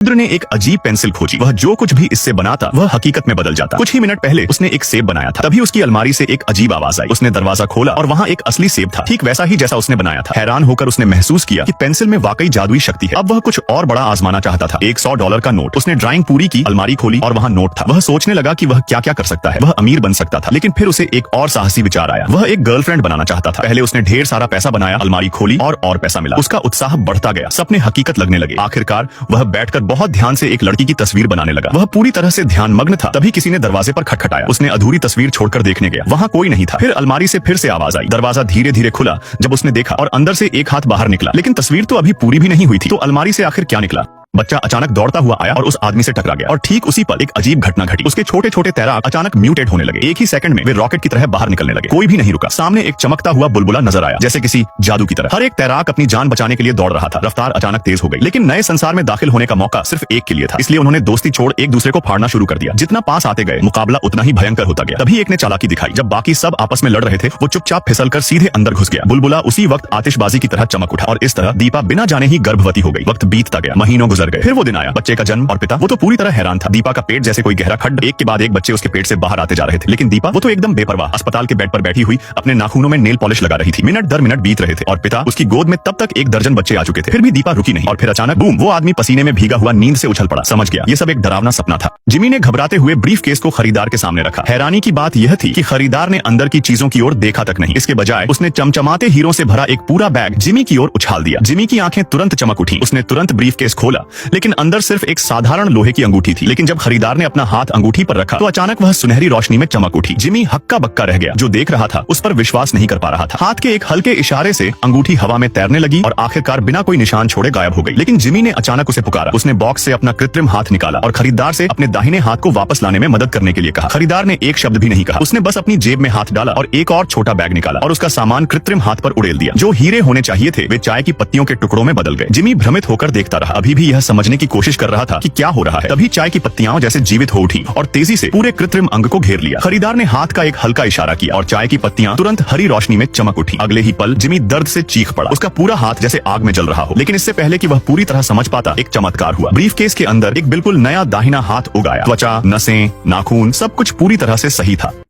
रुद्र ने एक अजीब पेंसिल खोजी। वह जो कुछ भी इससे बनाता वह हकीकत में बदल जाता। कुछ ही मिनट पहले उसने एक सेब बनाया था, तभी उसकी अलमारी से एक अजीब आवाज आई। उसने दरवाजा खोला और वहाँ एक असली सेब था, ठीक वैसा ही जैसा उसने बनाया था। हैरान होकर उसने महसूस किया कि पेंसिल में वाकई जादुई शक्ति है। अब वह कुछ और बड़ा आजमाना चाहता था। $100 का नोट। उसने ड्राइंग पूरी की, अलमारी खोली और वहाँ नोट था। वह सोचने लगा कि वह क्या क्या कर सकता है। वह अमीर बन सकता था, लेकिन फिर उसे एक और साहसी विचार आया। वह एक गर्लफ्रेंड बनाना चाहता था। पहले उसने ढेर सारा पैसा बनाया, अलमारी खोली और पैसा मिला। उसका उत्साह बढ़ता गया, सपने हकीकत लगने लगे। आखिरकार वह बैठकर बहुत ध्यान से एक लड़की की तस्वीर बनाने लगा। वह पूरी तरह से ध्यानमग्न था। तभी किसी ने दरवाजे पर खटखटाया। उसने अधूरी तस्वीर छोड़कर देखने गया, वहाँ कोई नहीं था। फिर अलमारी से फिर से आवाज आई। दरवाजा धीरे धीरे खुला जब उसने देखा और अंदर से एक हाथ बाहर निकला, लेकिन तस्वीर तो अभी पूरी भी नहीं हुई थी। तो अलमारी से आखिर क्या निकला? बच्चा अचानक दौड़ता हुआ आया और उस आदमी से टकरा गया और ठीक उसी पल एक अजीब घटना घटी। उसके छोटे छोटे तैराक अचानक म्यूटेट होने लगे। एक ही सेकंड में वे रॉकेट की तरह बाहर निकलने लगे। कोई भी नहीं रुका। सामने एक चमकता हुआ बुलबुला नजर आया, जैसे किसी जादू की तरह। हर एक तैराक अपनी जान बचाने के लिए दौड़ रहा था। रफ्तार अचानक तेज हो गई, लेकिन नए संसार में दाखिल होने का मौका सिर्फ एक के लिए था। इसलिए उन्होंने दोस्ती छोड़ एक दूसरे को फाड़ना शुरू कर दिया। जितना पास आते गए मुकाबला उतना ही भयंकर होता गया। तभी एक ने चालाकी दिखाई। जब बाकी सब आपस में लड़ रहे थे, वो चुपचाप फिसलकर सीधे अंदर घुस गया। बुलबुला उसी वक्त आतिशबाजी की तरह चमक उठा और इस तरह दीपा बिना जाने ही गर्भवती हो गई। वक्त बीतता गया, महीनों गुजर गए। फिर वो दिन आया, बच्चे का जन्म और पिता। वो तो पूरी तरह हैरान था। दीपा का पेट जैसे कोई गहरा खड्ड। एक के बाद एक बच्चे उसके पेट से बाहर आते जा रहे थे, लेकिन दीपा वो तो एकदम बेपरवाह अस्पताल के बेड पर बैठी हुई अपने नाखूनों में नेल पॉलिश लगा रही थी। मिनट दर मिनट बीत रहे थे और पिता उसकी गोद में तब तक 1 दर्जन बच्चे आ चुके थे। फिर भी दीपा रुकी नहीं और फिर अचानक बूम, वो आदमी पसीने में भीगा हुआ नींद से उछल पड़ा। समझ गया ये सब एक डरावना सपना था। जिमी ने घबराते हुए ब्रीफ केस को खरीदार के सामने रखा। हैरानी की बात यह थी कि खरीदार ने अंदर की चीजों की ओर देखा तक नहीं। इसके बजाय उसने चमचमाते हीरों से भरा एक पूरा बैग जिमी की ओर उछाल दिया। जिमी की आंखें तुरंत चमक उठी। उसने तुरंत ब्रीफ केस खोला, लेकिन अंदर सिर्फ एक साधारण लोहे की अंगूठी थी। लेकिन जब खरीदार ने अपना हाथ अंगूठी पर रखा तो अचानक वह सुनहरी रोशनी में चमक उठी। जिमी हक्का बक्का रह गया। जो देख रहा था उस पर विश्वास नहीं कर पा रहा था। हाथ के एक हल्के इशारे से अंगूठी हवा में तैरने लगी और आखिरकार बिना कोई निशान छोड़े गायब हो गई। लेकिन जिमी ने अचानक उसे पुकारा। उसने बॉक्स से अपना कृत्रिम हाथ निकाला और खरीदार से अपने दाहिने हाथ को वापस लाने में मदद करने के लिए कहा। खरीदार ने एक शब्द भी नहीं कहा। उसने बस अपनी जेब में हाथ डाला और एक और छोटा बैग निकाला और उसका सामान कृत्रिम हाथ पर उड़ेल दिया। जो हीरे होने चाहिए थे वे चाय की पत्तियों के टुकड़ों में बदल गए। जिमी भ्रमित होकर देखता रहा, अभी भी यह समझने की कोशिश कर रहा था कि क्या हो रहा है। तभी चाय की पत्तियां जैसे जीवित हो उठी और तेजी से पूरे कृत्रिम अंग को घेर लिया। खरीदार ने हाथ का एक हल्का इशारा किया और चाय की पत्तियां तुरंत हरी रोशनी में चमक उठी। अगले ही पल जिमी दर्द से चीख पड़ा। उसका पूरा हाथ जैसे आग में जल रहा हो। लेकिन इससे पहले कि वह पूरी तरह समझ पाता, एक चमत्कार हुआ। ब्रीफकेस के अंदर एक बिल्कुल नया दाहिना हाथ उगाया। त्वचा, नसें, नाखून सब कुछ पूरी तरह से सही था।